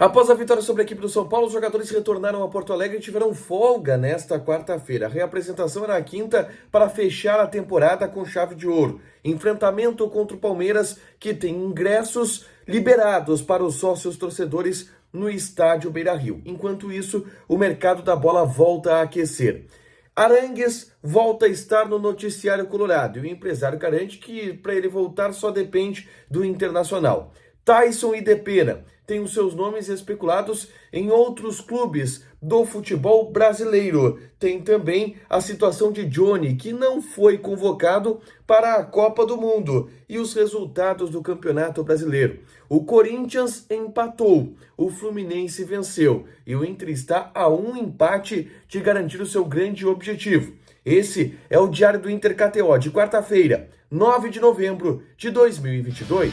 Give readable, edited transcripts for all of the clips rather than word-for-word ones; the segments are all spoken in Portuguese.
Após a vitória sobre a equipe do São Paulo, os jogadores retornaram a Porto Alegre e tiveram folga nesta quarta-feira. A reapresentação era na quinta para fechar a temporada com chave de ouro. Enfrentamento contra o Palmeiras, que tem ingressos liberados para os sócios torcedores no estádio Beira-Rio. Enquanto isso, o mercado da bola volta a aquecer. Arangues volta a estar no noticiário colorado e o empresário garante que para ele voltar só depende do Internacional. Tyson e Depena têm os seus nomes especulados em outros clubes do futebol brasileiro. Tem também a situação de Johnny, que não foi convocado para a Copa do Mundo, e os resultados do Campeonato Brasileiro. O Corinthians empatou, o Fluminense venceu e o Inter está a um empate de garantir o seu grande objetivo. Esse é o Diário do Inter KTO de quarta-feira, 9 de novembro de 2022.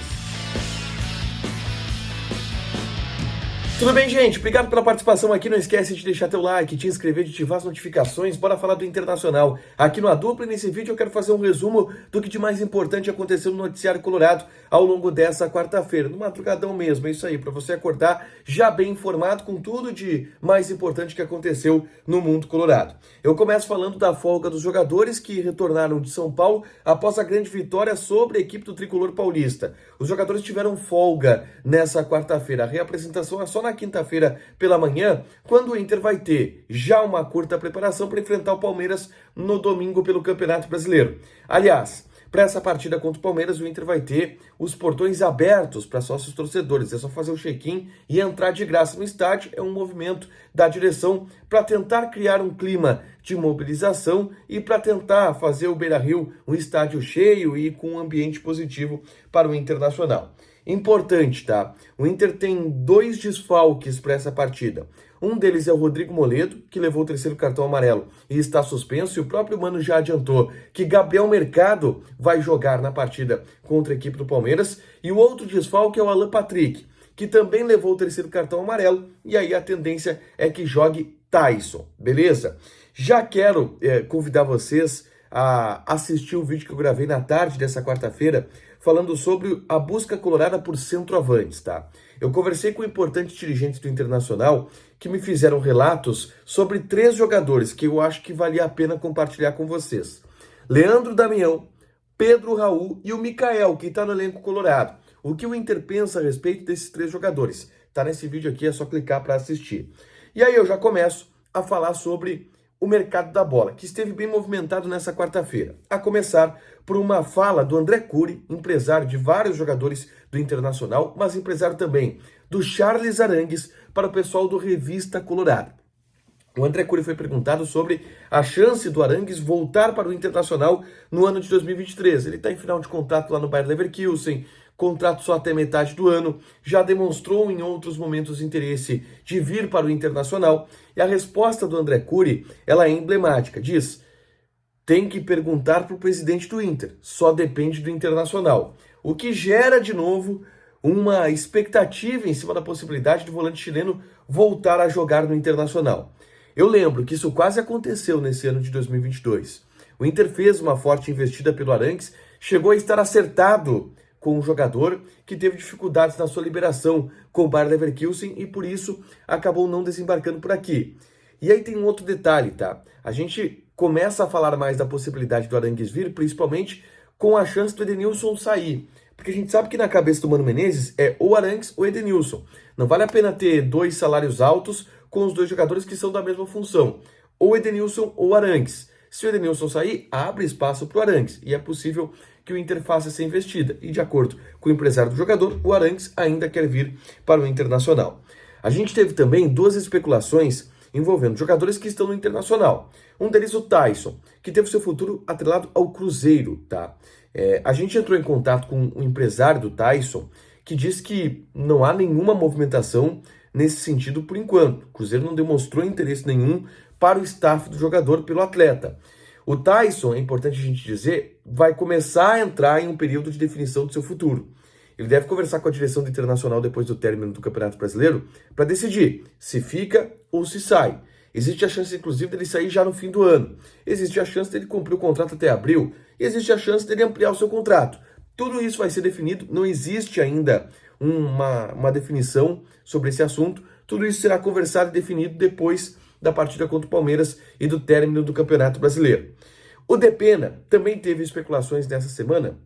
Tudo bem, gente? Obrigado pela participação aqui. Não esquece de deixar teu like, te inscrever, de ativar as notificações. Bora falar do Internacional aqui no A Dupla. E nesse vídeo eu quero fazer um resumo do que de mais importante aconteceu no noticiário colorado ao longo dessa quarta-feira. No madrugadão mesmo, é isso aí, para você acordar já bem informado com tudo de mais importante que aconteceu no mundo colorado. Eu começo falando da folga dos jogadores que retornaram de São Paulo após a grande vitória sobre a equipe do Tricolor Paulista. Os jogadores tiveram folga nessa quarta-feira. A reapresentação é só na quinta-feira pela manhã, quando o Inter vai ter já uma curta preparação para enfrentar o Palmeiras no domingo pelo Campeonato Brasileiro. Aliás, para essa partida contra o Palmeiras, o Inter vai ter os portões abertos para sócios torcedores. É só fazer o check-in e entrar de graça no estádio. É um movimento da direção para tentar criar um clima de mobilização e para tentar fazer o Beira-Rio um estádio cheio e com um ambiente positivo para o Internacional. Importante, tá? O Inter tem 2 desfalques para essa partida. Um deles é o Rodrigo Moledo, que levou o 3º cartão amarelo e está suspenso. E o próprio Mano já adiantou que Gabriel Mercado vai jogar na partida contra a equipe do Palmeiras. E o outro desfalque é o Alan Patrick, que também levou o 3º cartão amarelo. E aí a tendência é que jogue Tyson, beleza? Já quero convidar vocês a assistir o vídeo que eu gravei na tarde dessa quarta-feira, falando sobre a busca colorada por centroavantes, tá? Eu conversei com importantes dirigentes do Internacional que me fizeram relatos sobre 3 jogadores que eu acho que valia a pena compartilhar com vocês. Leandro Damião, Pedro Raul e o Mikael, que está no elenco colorado. O que o Inter pensa a respeito desses 3 jogadores? Tá nesse vídeo aqui, é só clicar para assistir. E aí eu já começo a falar sobre o mercado da bola, que esteve bem movimentado nessa quarta-feira. A começar por uma fala do André Cury, empresário de vários jogadores do Internacional, mas empresário também do Charles Arangues, para o pessoal do Revista Colorado. O André Cury foi perguntado sobre a chance do Arangues voltar para o Internacional no ano de 2023. Ele está em final de contrato lá no Bayer Leverkusen, contrato só até metade do ano, já demonstrou em outros momentos interesse de vir para o Internacional, e a resposta do André Cury, ela é emblemática, diz: tem que perguntar para o presidente do Inter, só depende do Internacional. O que gera, de novo, uma expectativa em cima da possibilidade do volante chileno voltar a jogar no Internacional. Eu lembro que isso quase aconteceu nesse ano de 2022. O Inter fez uma forte investida pelo Arangues, chegou a estar acertado com um jogador que teve dificuldades na sua liberação com o Bayer Leverkusen e por isso acabou não desembarcando por aqui. E aí tem um outro detalhe, tá? A gente começa a falar mais da possibilidade do Arangues vir, principalmente com a chance do Edenilson sair. Porque a gente sabe que na cabeça do Mano Menezes é ou Arangues ou Edenilson. Não vale a pena ter 2 salários altos com os 2 jogadores que são da mesma função. Ou Edenilson ou Arangues. Se o Edenilson sair, abre espaço para o Arangues. E é possível que o Inter faça essa investida. E de acordo com o empresário do jogador, o Arangues ainda quer vir para o Internacional. A gente teve também 2 especulações envolvendo jogadores que estão no Internacional. Um deles o Tyson, que teve seu futuro atrelado ao Cruzeiro, tá? A gente entrou em contato com o empresário do Tyson, que diz que não há nenhuma movimentação nesse sentido por enquanto. O Cruzeiro não demonstrou interesse nenhum para o staff do jogador pelo atleta. O Tyson, é importante a gente dizer, vai começar a entrar em um período de definição do seu futuro. Ele deve conversar com a direção do Internacional depois do término do Campeonato Brasileiro para decidir se fica ou se sai. Existe a chance, inclusive, dele sair já no fim do ano. Existe a chance dele cumprir o contrato até abril. E existe a chance dele ampliar o seu contrato. Tudo isso vai ser definido. Não existe ainda uma definição sobre esse assunto. Tudo isso será conversado e definido depois da partida contra o Palmeiras e do término do Campeonato Brasileiro. O Depena também teve especulações nessa semana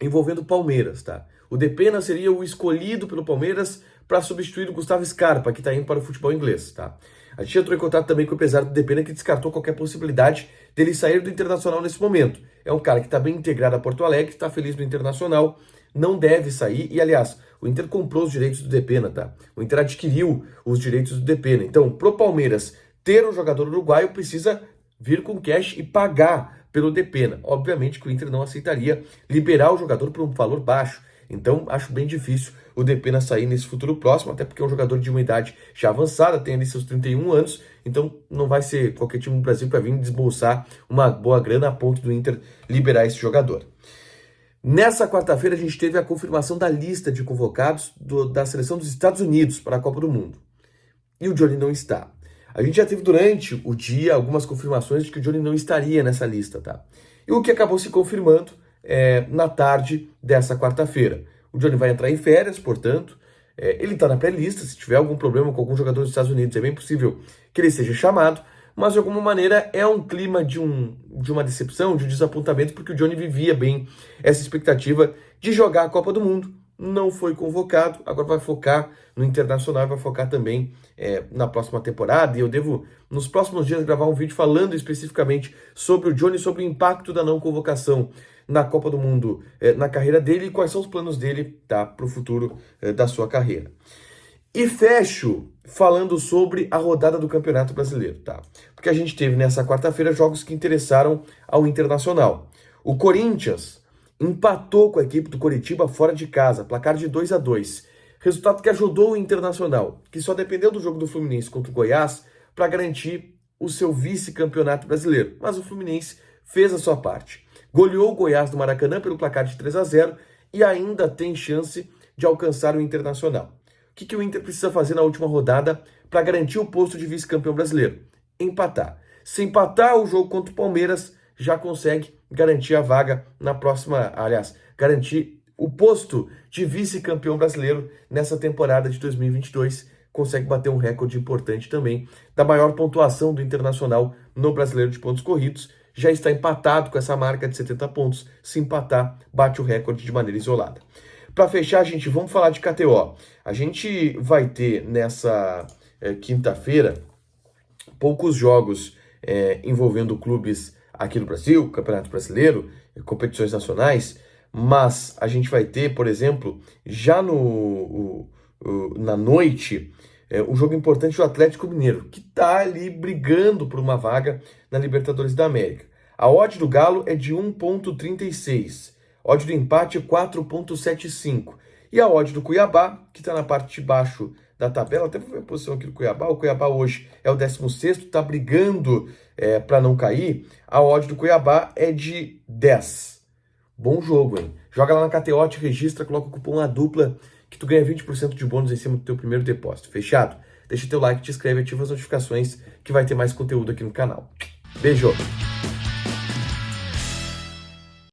envolvendo o Palmeiras, tá? O Depena seria o escolhido pelo Palmeiras para substituir o Gustavo Scarpa, que está indo para o futebol inglês, tá? A gente entrou em contato também com o empresário do Depena, que descartou qualquer possibilidade dele sair do Internacional nesse momento. É um cara que está bem integrado a Porto Alegre, está feliz no Internacional, não deve sair. E, aliás, o Inter comprou os direitos do Depena, tá? O Inter adquiriu os direitos do Depena. Então, pro Palmeiras ter um jogador uruguaio, precisa vir com cash e pagar pelo Depena. Obviamente que o Inter não aceitaria liberar o jogador por um valor baixo. Então, acho bem difícil o Depena sair nesse futuro próximo, até porque é um jogador de uma idade já avançada, tem ali seus 31 anos, então não vai ser qualquer time do Brasil para vir desbolsar uma boa grana a ponto do Inter liberar esse jogador. Nessa quarta-feira, a gente teve a confirmação da lista de convocados da seleção dos Estados Unidos para a Copa do Mundo. E o Johnny não está. A gente já teve durante o dia algumas confirmações de que o Johnny não estaria nessa lista, tá? E o que acabou se confirmando na tarde dessa quarta-feira. O Johnny vai entrar em férias, portanto, ele está na pré-lista. Se tiver algum problema com algum jogador dos Estados Unidos, é bem possível que ele seja chamado, mas de alguma maneira é um clima de uma decepção, de um desapontamento, porque o Johnny vivia bem essa expectativa de jogar a Copa do Mundo. Não foi convocado, agora vai focar no Internacional, vai focar também na próxima temporada, e eu devo, nos próximos dias, gravar um vídeo falando especificamente sobre o Johnny, sobre o impacto da não convocação na Copa do Mundo, na carreira dele, e quais são os planos dele, tá, para o futuro da sua carreira. E fecho falando sobre a rodada do Campeonato Brasileiro, tá? Porque a gente teve nessa quarta-feira jogos que interessaram ao Internacional. O Corinthians empatou com a equipe do Coritiba fora de casa, placar de 2-2. Resultado que ajudou o Internacional, que só dependeu do jogo do Fluminense contra o Goiás para garantir o seu vice-campeonato brasileiro. Mas o Fluminense fez a sua parte. Goleou o Goiás no Maracanã pelo placar de 3-0 e ainda tem chance de alcançar o Internacional. O que o Inter precisa fazer na última rodada para garantir o posto de vice-campeão brasileiro? Empatar. Se empatar o jogo contra o Palmeiras, já consegue garantir a vaga na próxima, aliás, garantir o posto de vice-campeão brasileiro nessa temporada de 2022. Consegue bater um recorde importante também da maior pontuação do Internacional no Brasileiro de Pontos Corridos. Já está empatado com essa marca de 70 pontos. Se empatar, bate o recorde de maneira isolada. Para fechar, gente, vamos falar de KTO. A gente vai ter nessa quinta-feira poucos jogos envolvendo clubes aqui no Brasil, Campeonato Brasileiro, competições nacionais, mas a gente vai ter, por exemplo, já na noite, um jogo importante do Atlético Mineiro, que está ali brigando por uma vaga na Libertadores da América. A odd do Galo é de 1,36, odd do empate é 4,75, e a odd do Cuiabá, que está na parte de baixo da tabela, até vou ver a posição aqui do Cuiabá. O Cuiabá hoje é o 16º, está brigando para não cair. A odd do Cuiabá é de 10. Bom jogo, hein? Joga lá na KTO, te registra, coloca o cupom ADUPLA, que tu ganha 20% de bônus em cima do teu primeiro depósito. Fechado? Deixa teu like, te inscreve, ativa as notificações, que vai ter mais conteúdo aqui no canal. Beijo!